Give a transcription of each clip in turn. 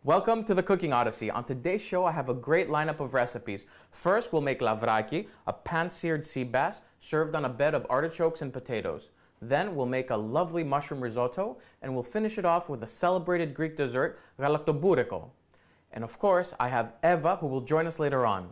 Welcome to the Cooking Odyssey. On today's show, I have a great lineup of recipes. First, we'll make lavraki, a pan-seared sea bass served on a bed of artichokes and potatoes. Then we'll make a lovely mushroom risotto, and we'll finish it off with a celebrated Greek dessert, galaktoboureko. And of course, I have Eva, who will join us later on.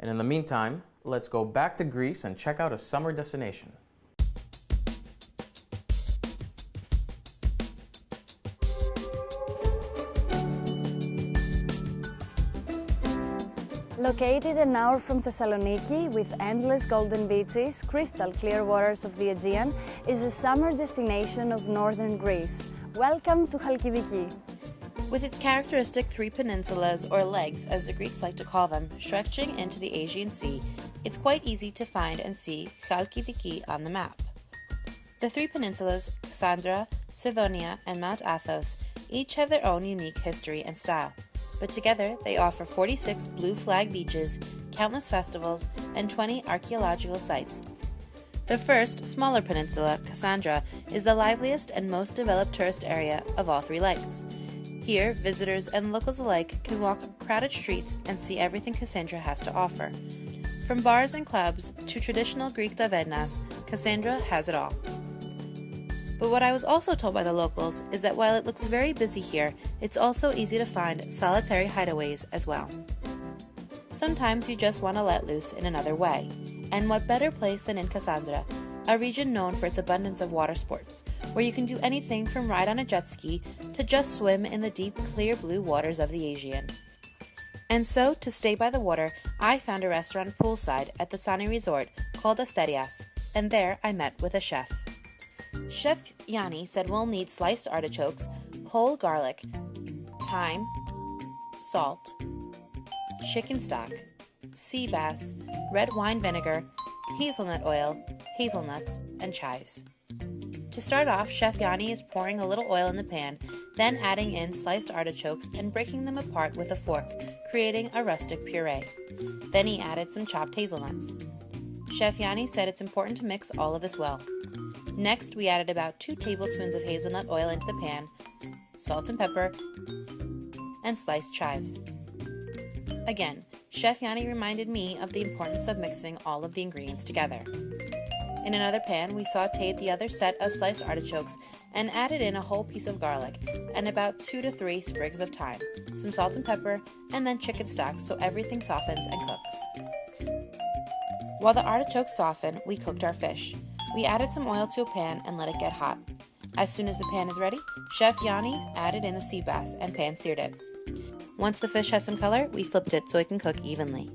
And in the meantime, let's go back to Greece and check out a summer destination. Located an hour from Thessaloniki with endless golden beaches, crystal clear waters of the Aegean, is a summer destination of northern Greece. Welcome to Chalkidiki. With its characteristic three peninsulas, or legs as the Greeks like to call them, stretching into the Aegean Sea, it's quite easy to find and see Chalkidiki on the map. The three peninsulas, Cassandra, Sidonia, and Mount Athos, each have their own unique history and style, but together they offer 46 blue flag beaches, countless festivals, and 20 archaeological sites. The first, smaller peninsula, Cassandra, is the liveliest and most developed tourist area of all three legs. Here, visitors and locals alike can walk crowded streets and see everything Cassandra has to offer. From bars and clubs to traditional Greek tavernas, Cassandra has it all. But what I was also told by the locals is that while it looks very busy here, it's also easy to find solitary hideaways as well. Sometimes you just want to let loose in another way, and what better place than in Cassandra, a region known for its abundance of water sports, where you can do anything from ride on a jet ski to just swim in the deep, clear blue waters of the Aegean. And so, to stay by the water, I found a restaurant poolside at the Sani Resort called Asterias, and there I met with a chef. Chef Yanni said we'll need sliced artichokes, whole garlic, thyme, salt, chicken stock, sea bass, red wine vinegar, hazelnut oil, hazelnuts, and chives. To start off, Chef Yanni is pouring a little oil in the pan, then adding in sliced artichokes and breaking them apart with a fork, creating a rustic puree. Then he added some chopped hazelnuts. Chef Yanni said it's important to mix all of this well. Next, we added about 2 tablespoons of hazelnut oil into the pan, salt and pepper, and sliced chives. Again, Chef Yanni reminded me of the importance of mixing all of the ingredients together. In another pan, we sautéed the other set of sliced artichokes and added in a whole piece of garlic and about 2 to 3 sprigs of thyme, some salt and pepper, and then chicken stock so everything softens and cooks. While the artichokes soften, we cooked our fish. We added some oil to a pan and let it get hot. As soon as the pan is ready, Chef Yanni added in the sea bass and pan-seared it. Once the fish has some color, we flipped it so it can cook evenly.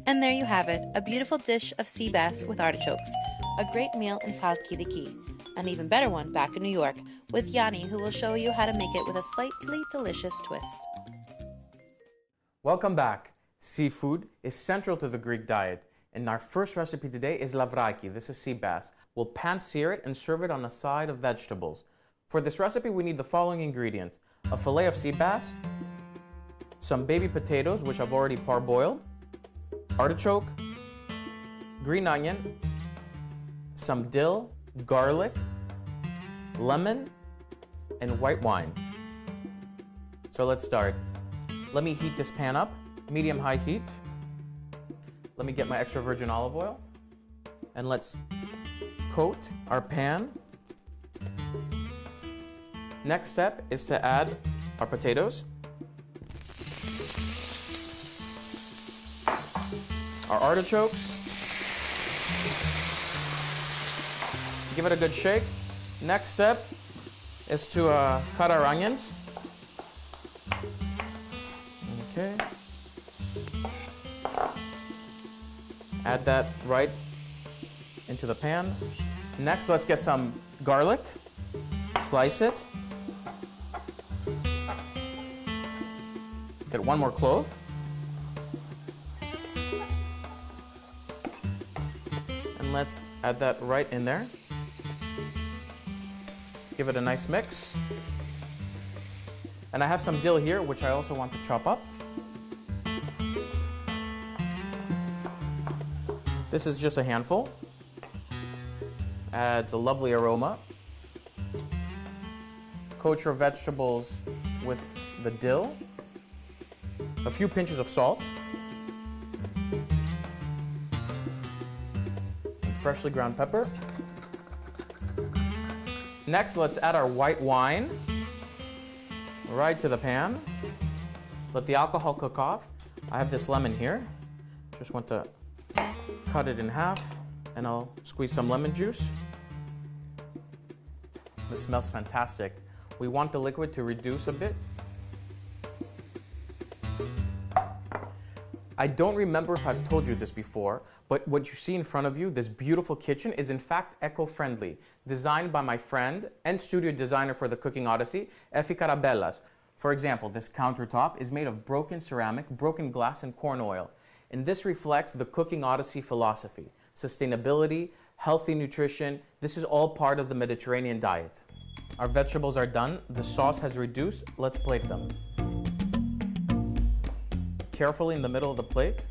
And there you have it, a beautiful dish of sea bass with artichokes, a great meal in Chalkidiki, an even better one back in New York, with Yanni, who will show you how to make it with a slightly delicious twist. Welcome back. Seafood is central to the Greek diet, and our first recipe today is lavraki. This is sea bass. We'll pan-sear it and serve it on a side of vegetables. For this recipe, we need the following ingredients: a fillet of sea bass, some baby potatoes, which I've already parboiled, artichoke, green onion, some dill, garlic, lemon, and white wine. So let's start. Let me heat this pan up, medium-high heat. Let me get my extra virgin olive oil, and let's coat our pan. Next step is to add our potatoes, our artichokes. Give it a good shake. Next step is to cut our onions. Okay. Add that right into the pan. Next, let's get some garlic. Slice it. Let's get one more clove. let's add that right in there. Give it a nice mix. And I have some dill here, which I also want to chop up. This is just a handful. Adds a lovely aroma. Coat your vegetables with the dill. A few pinches of salt. And freshly ground pepper. Next, let's add our white wine right to the pan. Let the alcohol cook off. I have this lemon here. Just want to cut it in half, and I'll squeeze some lemon juice. This smells fantastic. We want the liquid to reduce a bit. I don't remember if I've told you this before, but what you see in front of you, this beautiful kitchen, is in fact eco-friendly, designed by my friend and studio designer for the Cooking Odyssey, Effie Carabellas. For example, this countertop is made of broken ceramic, broken glass, and corn oil. And this reflects the Cooking Odyssey philosophy. Sustainability, healthy nutrition, this is all part of the Mediterranean diet. Our vegetables are done. The sauce has reduced. Let's plate them. Carefully in the middle of the plate.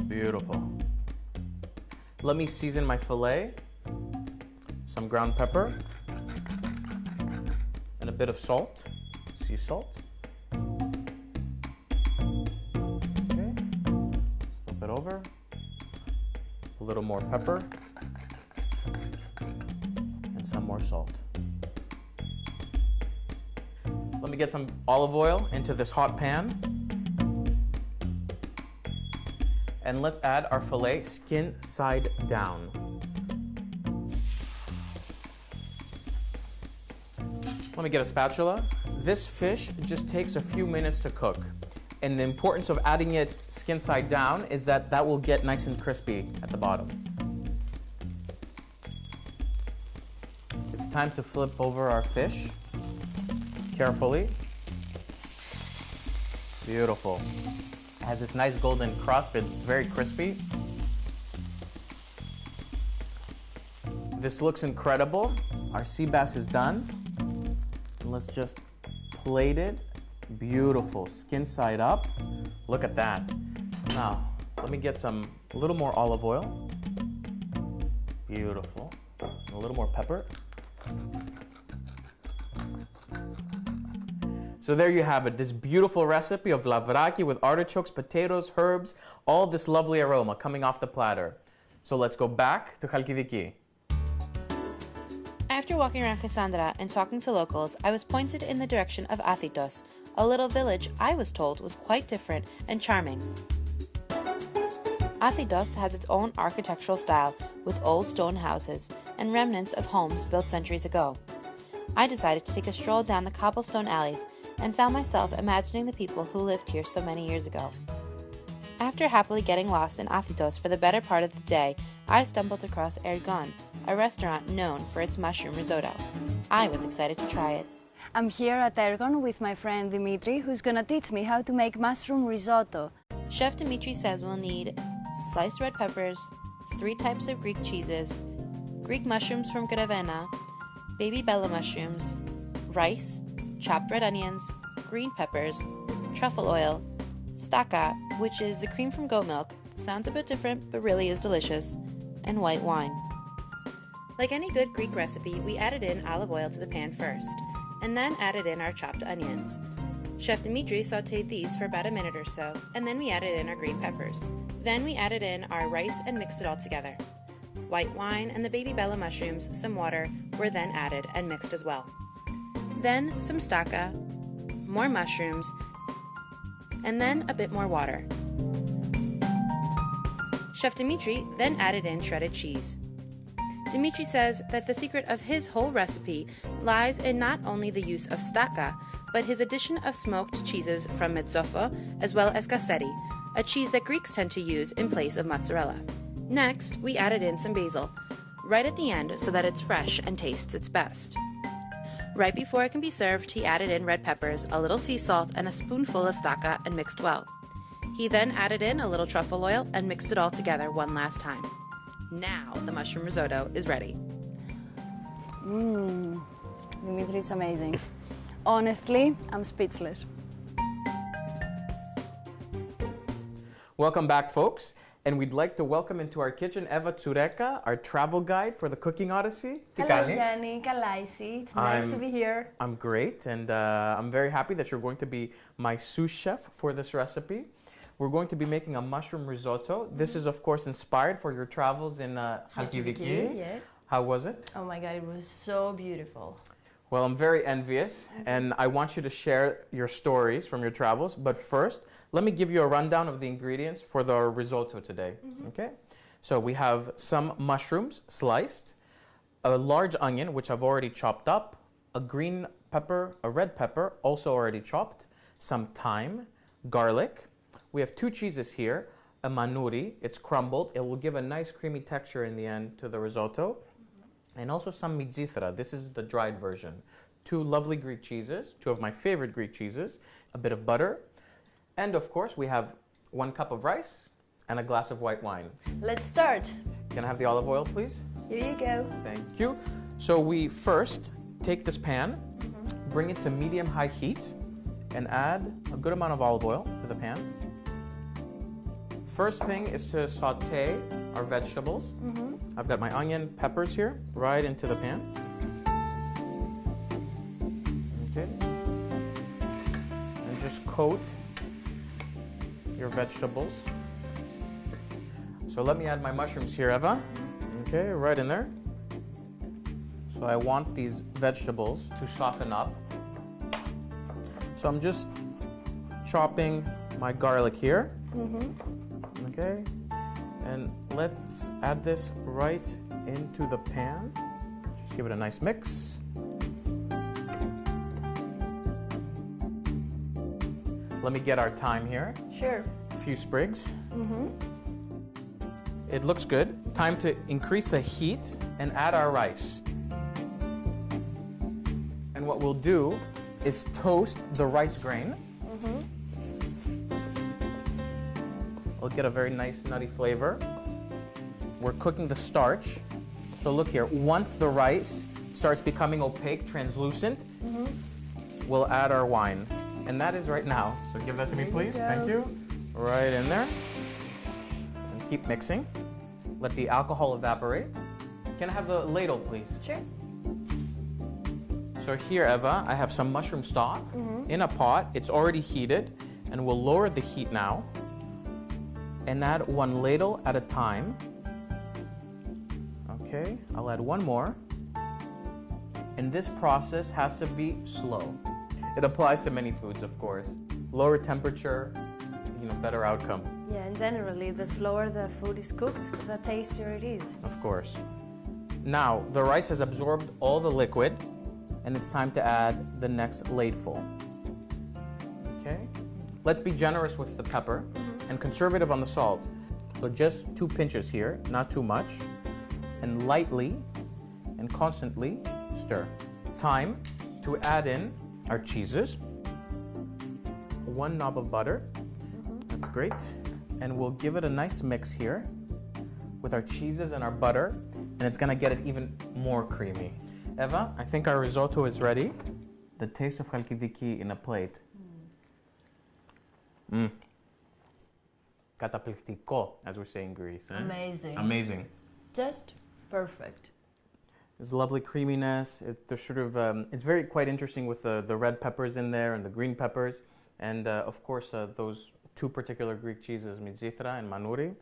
Beautiful. Let me season my fillet. Some ground pepper. And a bit of salt. Sea salt. Okay. Flip it over. A little more pepper. And some more salt. Let me get some olive oil into this hot pan. And let's add our filet skin side down. Let me get a spatula. This fish just takes a few minutes to cook. And the importance of adding it skin side down is that that will get nice and crispy at the bottom. It's time to flip over our fish. Carefully. Beautiful. It has this nice golden crust, but it's very crispy. This looks incredible. Our sea bass is done. And let's just plate it. Beautiful. Skin side up. Look at that. Now, let me get a little more olive oil. Beautiful. And a little more pepper. So there you have it, this beautiful recipe of lavraki with artichokes, potatoes, herbs, all this lovely aroma coming off the platter. So let's go back to Chalkidiki. After walking around Cassandra and talking to locals, I was pointed in the direction of Athitos, a little village I was told was quite different and charming. Athitos has its own architectural style with old stone houses and remnants of homes built centuries ago. I decided to take a stroll down the cobblestone alleys and found myself imagining the people who lived here so many years ago. After happily getting lost in Athitos for the better part of the day, I stumbled across Ergon, a restaurant known for its mushroom risotto. I was excited to try it. I'm here at Ergon with my friend Dimitri, who's gonna teach me how to make mushroom risotto. Chef Dimitri says we'll need sliced red peppers, 3 types of Greek cheeses, Greek mushrooms from Grevena, baby bella mushrooms, rice, chopped red onions, green peppers, truffle oil, staka, which is the cream from goat milk, sounds a bit different but really is delicious, and white wine. Like any good Greek recipe, we added in olive oil to the pan first, and then added in our chopped onions. Chef Dimitri sauteed these for about a minute or so, and then we added in our green peppers. Then we added in our rice and mixed it all together. White wine and the baby bella mushrooms, some water, were then added and mixed as well. Then some staka, more mushrooms, and then a bit more water. Chef Dimitri then added in shredded cheese. Dimitri says that the secret of his whole recipe lies in not only the use of staka, but his addition of smoked cheeses from Mezzoffo, as well as cassetti, a cheese that Greeks tend to use in place of mozzarella. Next, we added in some basil, right at the end so that it's fresh and tastes its best. Right before it can be served, he added in red peppers, a little sea salt, and a spoonful of staka and mixed well. He then added in a little truffle oil and mixed it all together one last time. Now the mushroom risotto is ready. Dimitri, it's amazing. Honestly, I'm speechless. Welcome back, folks. And we'd like to welcome into our kitchen Eva Tsureka, our travel guide for the Cooking Odyssey. Hello, Yanni. Kalaisi. It's nice to be here. I'm great, and I'm very happy that you're going to be my sous chef for this recipe. We're going to be making a mushroom risotto. This is, of course, inspired for your travels in Chalkidiki. Yes. How was it? Oh my God, it was so beautiful. Well, I'm very envious, and I want you to share your stories from your travels. But first, let me give you a rundown of the ingredients for the risotto today. Okay? So we have some mushrooms sliced, a large onion, which I've already chopped up, a green pepper, a red pepper, also already chopped, some thyme, garlic. We have 2 cheeses here, a manuri, it's crumbled. It will give a nice creamy texture in the end to the risotto. And also some mizithra. This is the dried version. 2 lovely Greek cheeses, 2 of my favorite Greek cheeses, a bit of butter, and of course we have 1 cup of rice and a glass of white wine. Let's start. Can I have the olive oil, please? Here you go. Thank you. So we first take this pan, bring it to medium-high heat, and add a good amount of olive oil to the pan. First thing is to saute our vegetables. I've got my onion, peppers here, right into the pan. Okay. And just coat your vegetables. So let me add my mushrooms here, Eva. Okay, right in there. So I want these vegetables to soften up. So I'm just chopping my garlic here. Okay. And let's add this right into the pan. Just give it a nice mix. Let me get our thyme here. Sure. A few sprigs. It looks good. Time to increase the heat and add our rice. And what we'll do is toast the rice grain. We'll get a very nice nutty flavor. We're cooking the starch. So look here, once the rice starts becoming opaque, translucent, we'll add our wine. And that is right now. So give that to me, please. Thank you. Right in there. And keep mixing. Let the alcohol evaporate. Can I have the ladle, please? Sure. So here, Eva, I have some mushroom stock in a pot. It's already heated, and we'll lower the heat now and add 1 ladle at a time. Okay, I'll add 1 more. And this process has to be slow. It applies to many foods, of course. Lower temperature, better outcome. Yeah, and generally, the slower the food is cooked, the tastier it is. Of course. Now, the rice has absorbed all the liquid, and it's time to add the next ladeful. Okay? Let's be generous with the pepper and conservative on the salt. So just 2 pinches here, not too much, and lightly and constantly stir. Time to add in our cheeses. 1 knob of butter. That's great. And we'll give it a nice mix here with our cheeses and our butter, and it's gonna get it even more creamy. Eva, I think our risotto is ready. The taste of Chalkidiki in a plate. Καταπληκτικό, as we say in Greece. Eh? Amazing. Amazing. Just perfect. There's lovely creaminess. There's sort of, it's very quite interesting with the red peppers in there and the green peppers. And of course, those 2 particular Greek cheeses, mizithra and manuri,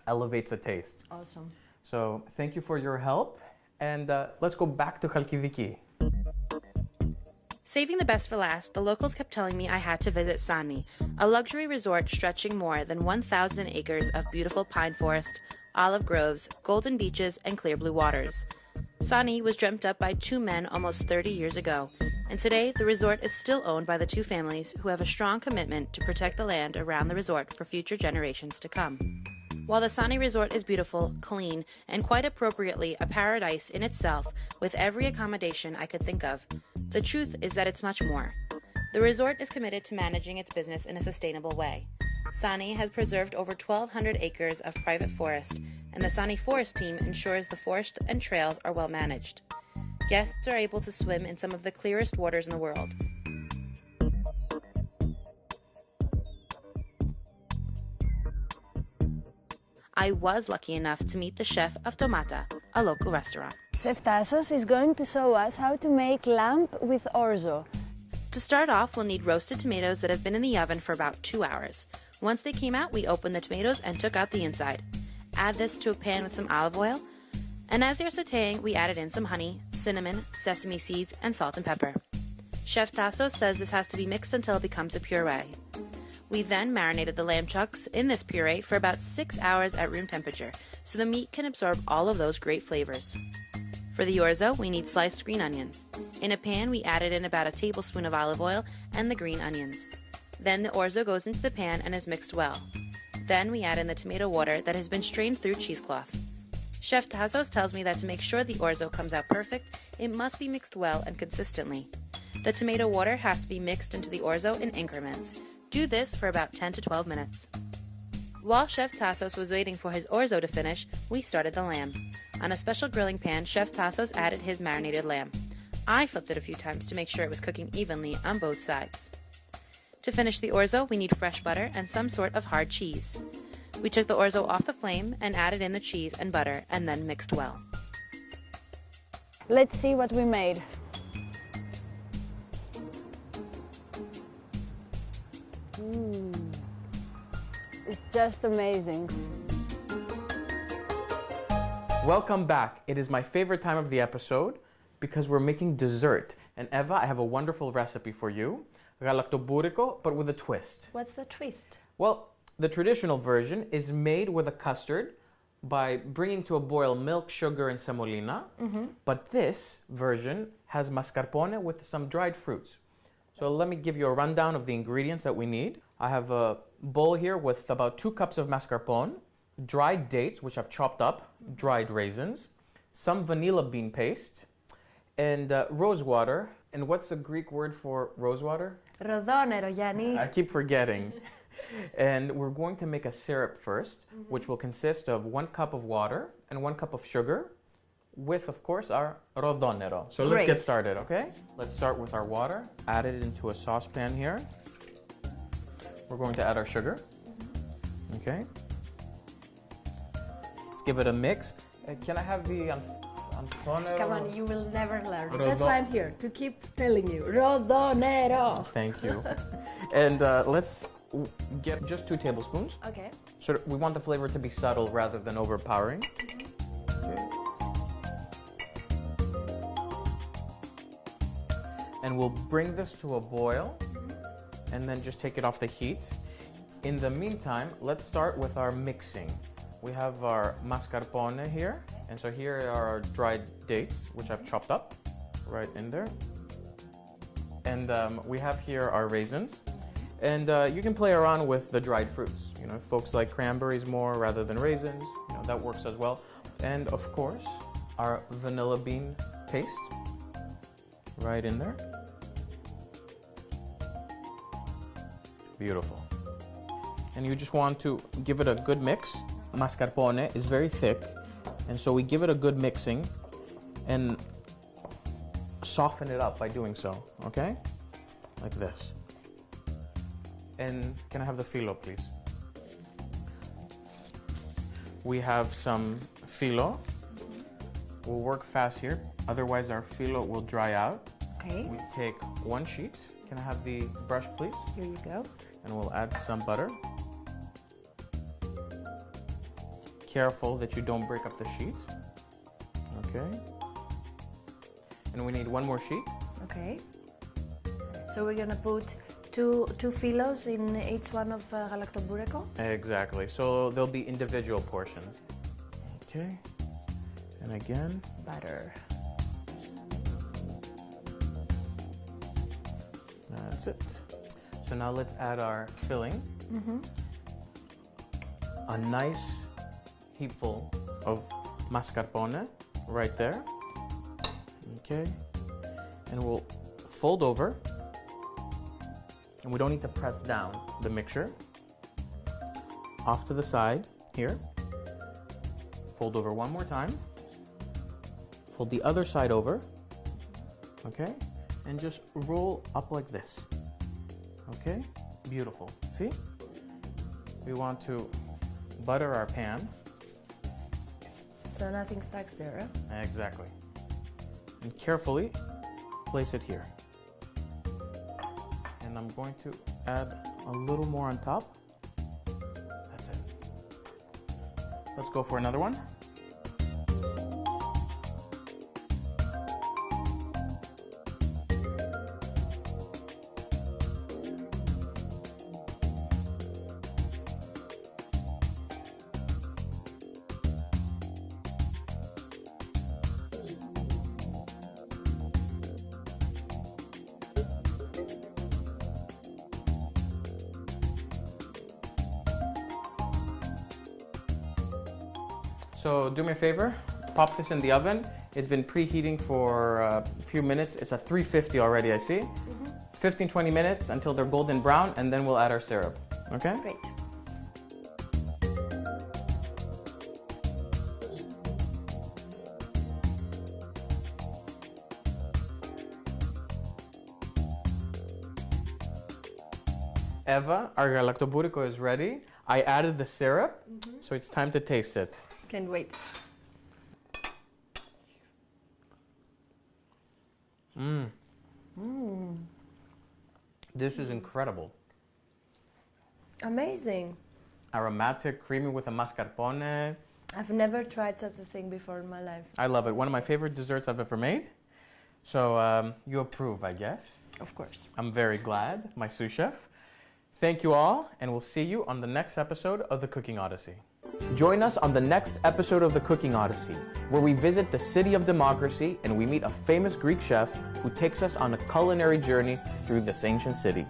elevates the taste. Awesome. So thank you for your help. And let's go back to Chalkidiki. Saving the best for last, the locals kept telling me I had to visit Sani, a luxury resort stretching more than 1,000 acres of beautiful pine forest, olive groves, golden beaches, and clear blue waters. Sani was dreamt up by 2 men almost 30 years ago, and today the resort is still owned by the 2 families who have a strong commitment to protect the land around the resort for future generations to come. While the Sani Resort is beautiful, clean, and quite appropriately a paradise in itself with every accommodation I could think of, the truth is that it's much more. The resort is committed to managing its business in a sustainable way. Sani has preserved over 1,200 acres of private forest, and the Sani Forest team ensures the forest and trails are well managed. Guests are able to swim in some of the clearest waters in the world. I was lucky enough to meet the chef of Tomata, a local restaurant. Chef Tassos is going to show us how to make lamb with orzo. To start off, we'll need roasted tomatoes that have been in the oven for about 2 hours. Once they came out, we opened the tomatoes and took out the inside. Add this to a pan with some olive oil, and as they're sauteing, we added in some honey, cinnamon, sesame seeds, and salt and pepper. Chef Tassos says this has to be mixed until it becomes a puree. We then marinated the lamb chunks in this puree for about 6 hours at room temperature, so the meat can absorb all of those great flavors. For the orzo, we need sliced green onions. In a pan, we added in about a tablespoon of olive oil and the green onions. Then the orzo goes into the pan and is mixed well. Then we add in the tomato water that has been strained through cheesecloth. Chef Tassos tells me that to make sure the orzo comes out perfect, it must be mixed well and consistently. The tomato water has to be mixed into the orzo in increments. Do this for about 10 to 12 minutes. While Chef Tassos was waiting for his orzo to finish, we started the lamb. On a special grilling pan, Chef Tassos added his marinated lamb. I flipped it a few times to make sure it was cooking evenly on both sides. To finish the orzo, we need fresh butter and some sort of hard cheese. We took the orzo off the flame and added in the cheese and butter and then mixed well. Let's see what we made. It's just amazing. Welcome back. It is my favorite time of the episode because we're making dessert. And Eva, I have a wonderful recipe for you. Galactoburiko, but with a twist. What's the twist? Well, the traditional version is made with a custard by bringing to a boil milk, sugar, and semolina. But this version has mascarpone with some dried fruits. So let me give you a rundown of the ingredients that we need. I have a bowl here with about 2 cups of mascarpone, dried dates, which I've chopped up, dried raisins, some vanilla bean paste, and rose water. And what's the Greek word for rose water? Ροδόνερο, Γιάννη. I keep forgetting. And we're going to make a syrup first, which will consist of 1 cup of water and 1 cup of sugar, with, of course, our rodonero. So let's get started, okay? Let's start with our water. Add it into a saucepan here. We're going to add our sugar. Okay. Let's give it a mix. Can I have the Antonero? Come on, you will never learn. That's why I'm here, to keep telling you. Rodonero. Thank you. And let's get just 2 tablespoons. Okay. So we want the flavor to be subtle rather than overpowering. Okay. And we'll bring this to a boil and then just take it off the heat. In the meantime, let's start with our mixing. We have our mascarpone here, and so here are our dried dates, which I've chopped up right in there. And we have here our raisins. And you can play around with the dried fruits. You know, if folks like cranberries more rather than raisins, you know, that works as well. And of course, our vanilla bean paste right in there. Beautiful. And you just want to give it a good mix. Mascarpone is very thick, and so we give it a good mixing and soften it up by doing so, okay? Like this. And can I have the filo, please? We have some filo. We'll work fast here, otherwise our filo will dry out. Okay. We take 1 sheet. Can I have the brush, please? Here you go. And we'll add some butter. Careful that you don't break up the sheet. Okay. And we need 1 more sheet. Okay. So we're gonna put two filos in each one of galactobureko? Exactly. So there'll be individual portions. Okay. And again, Butter. that's it. So now let's add our filling. A nice heapful of mascarpone right there. Okay. And we'll fold over. And we don't need to press down the mixture. off to the side here. Fold over one more time. Fold the other side over. Okay? And just roll up like this. Okay? Beautiful. See? We want to butter our pan. So nothing sticks there, huh? Exactly. And carefully place it here. And I'm going to add a little more on top. That's it. Let's go for another one. So do me a favor, pop this in the oven. It's been preheating for a few minutes. It's at 350 already, I see. 15-20 minutes until they're golden brown, and then we'll add our syrup. Okay? Great. Eva, our galactoburrico is ready. I added the syrup, so it's time to taste it. Can't wait. This is incredible. Amazing. Aromatic, creamy with a mascarpone. I've never tried such a thing before in my life. I love it. One of my favorite desserts I've ever made. So you approve, I guess. Of course. I'm very glad, my sous chef. Thank you all, and we'll see you on the next episode of The Cooking Odyssey. Join us on the next episode of The Cooking Odyssey, where we visit the city of democracy and we meet a famous Greek chef who takes us on a culinary journey through this ancient city.